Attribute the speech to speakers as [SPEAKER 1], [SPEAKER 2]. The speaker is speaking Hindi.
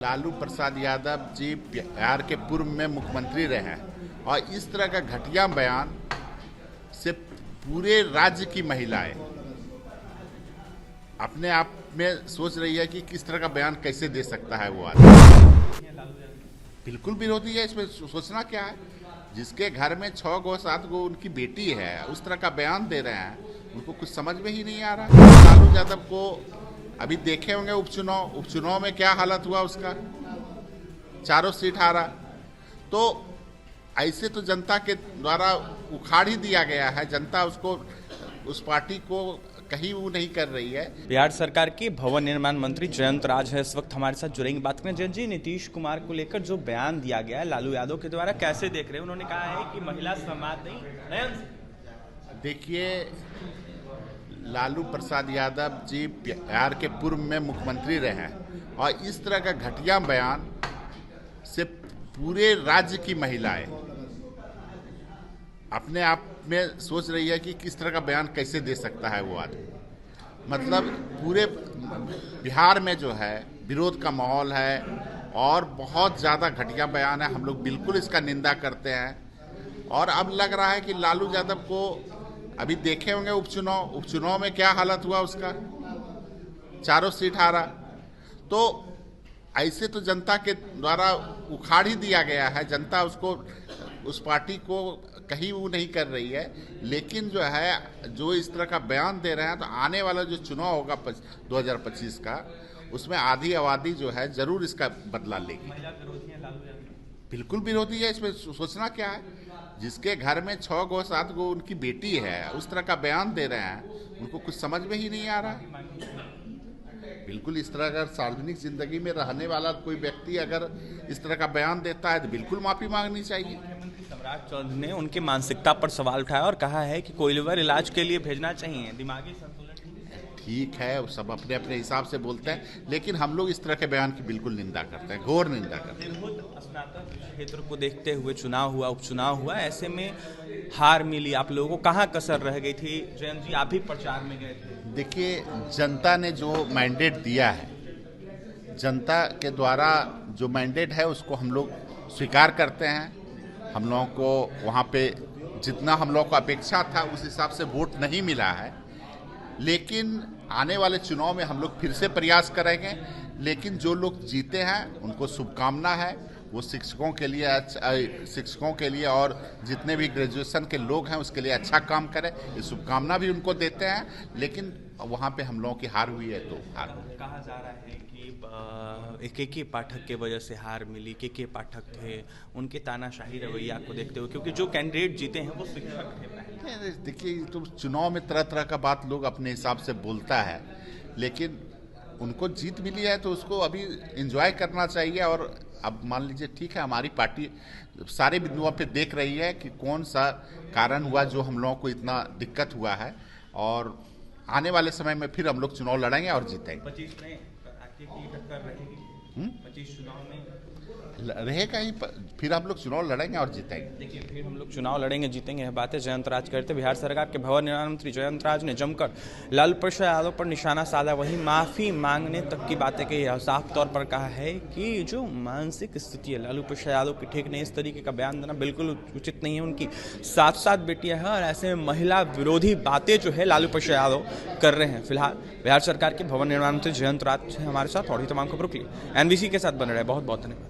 [SPEAKER 1] लालू प्रसाद यादव जी बिहार के पूर्व में मुख्यमंत्री रहे हैं और इस तरह का घटिया बयान से पूरे राज्य की महिलाएं अपने आप में सोच रही है कि किस तरह का बयान कैसे दे सकता है वो आदमी। बिल्कुल विरोधी है, इसमें सोचना क्या है। जिसके घर में 6 गो 7 गो उनकी बेटी है, उस तरह का बयान दे रहे हैं, उनको कुछ समझ में ही नहीं आ रहा। लालू यादव को अभी देखे होंगे उपचुनाव में क्या हालत हुआ उसका, चारों सीट हारा। तो ऐसे तो जनता के द्वारा उखाड़ ही दिया गया है। जनता उसको, उस पार्टी को कहीं वो नहीं कर रही है।
[SPEAKER 2] बिहार सरकार के भवन निर्माण मंत्री जयंत राज है इस वक्त हमारे साथ जुड़ेंगे, बात करें। जयंत जी, नीतीश कुमार को लेकर जो बयान दिया गया है लालू यादव के द्वारा, कैसे देख रहे हैं? उन्होंने कहा है कि महिला समाज नहीं।
[SPEAKER 1] देखिए, लालू प्रसाद यादव जी बिहार के पूर्व में मुख्यमंत्री रहे हैं और इस तरह का घटिया बयान से पूरे राज्य की महिलाएं अपने आप में सोच रही है कि किस तरह का बयान कैसे दे सकता है वो आदमी। मतलब पूरे बिहार में जो है विरोध का माहौल है और बहुत ज़्यादा घटिया बयान है। हम लोग बिल्कुल इसका निंदा करते हैं और अब लग रहा है कि लालू यादव को अभी देखे होंगे उपचुनाव में क्या हालत हुआ उसका, चारों सीट हारा। तो ऐसे तो जनता के द्वारा उखाड़ ही दिया गया है। जनता उसको, उस पार्टी को कहीं वो नहीं कर रही है। लेकिन जो है, जो इस तरह का बयान दे रहे हैं, तो आने वाला जो चुनाव होगा 2025 का, उसमें आधी आबादी जो है जरूर इसका बदला लेगी। बिल्कुल विरोधी है, इसमें सोचना क्या है। जिसके घर में 6 गो 7 गो उनकी बेटी है, उस तरह का बयान दे रहे हैं, उनको कुछ समझ में ही नहीं आ रहा। बिल्कुल इस तरह अगर सार्वजनिक जिंदगी में रहने वाला कोई व्यक्ति अगर इस तरह का बयान देता है तो बिल्कुल माफी मांगनी चाहिए।
[SPEAKER 2] सम्राट चौधरी ने उनकी मानसिकता पर सवाल उठाया और कहा है कि कोइलवर इलाज के लिए भेजना चाहिए, दिमागी संतुलन
[SPEAKER 1] ठीक है, सब अपने अपने हिसाब से बोलते हैं, लेकिन हम लोग इस तरह के बयान की बिल्कुल निंदा करते हैं, घोर निंदा करते हैं।
[SPEAKER 2] स्नातक क्षेत्र को देखते हुए चुनाव हुआ, उपचुनाव हुआ, ऐसे में हार मिली आप लोगों को, कहाँ कसर रह गई थी? जयंत जी, आप भी प्रचार में गए थे।
[SPEAKER 1] देखिए, जनता ने जो मैंडेट दिया है, जनता के द्वारा जो मैंडेट है उसको हम लोग स्वीकार करते हैं। हम लोगों को वहाँ पे जितना हम लोगों को अपेक्षा था उस हिसाब से वोट नहीं मिला है, लेकिन आने वाले चुनाव में हम लोग फिर से प्रयास करेंगे। लेकिन जो लोग जीते हैं उनको शुभकामना है। वो शिक्षकों के लिए और जितने भी ग्रेजुएशन के लोग हैं उसके लिए अच्छा काम करें, ये शुभकामना भी उनको देते हैं। लेकिन वहाँ पे हम लोगों की हार हुई है तो हार हुई।
[SPEAKER 2] कहा जा रहा है कि के पाठक के वजह से हार मिली। के पाठक थे, उनके तानाशाही रवैया को देखते हुए, क्योंकि जो कैंडिडेट जीते हैं वो शिक्षक थे।
[SPEAKER 1] देखिए, तो चुनाव में तरह तरह का बात लोग अपने हिसाब से बोलता है, लेकिन उनको जीत मिली है तो उसको अभी एंजॉय करना चाहिए। और अब मान लीजिए, ठीक है, हमारी पार्टी सारे बिंदुओं पे देख रही है कि कौन सा कारण हुआ जो हम लोगों को इतना दिक्कत हुआ है, और आने वाले समय में फिर हम लोग चुनाव लड़ेंगे और जीतेंगे।
[SPEAKER 2] 25 में आके की टक्कर रहेगी। 25 चुनाव में
[SPEAKER 1] रहेगा ही, फिर हम लोग चुनाव लड़ेंगे और जीतेंगे।
[SPEAKER 2] देखिए, फिर हम लोग चुनाव लड़ेंगे जीतेंगे, यह बातें जयंत राज करते। बिहार सरकार के भवन निर्माण मंत्री जयंत राज ने जमकर लालू प्रसाद यादव पर निशाना साधा, वहीं माफी मांगने तक की बातें कही है। साफ तौर पर कहा है कि जो मानसिक स्थिति है लालू प्रसाद यादव की ठीक नहीं, इस तरीके का बयान देना बिल्कुल उचित नहीं है। उनकी 7 बेटियां हैं और ऐसे में महिला विरोधी बातें जो है लालू प्रसाद यादव कर रहे हैं। फिलहाल बिहार सरकार के भवन निर्माण मंत्री जयंत राज हमारे साथ, और ही तमाम खबरों के लिए NBC के साथ बने रहे। बहुत बहुत धन्यवाद।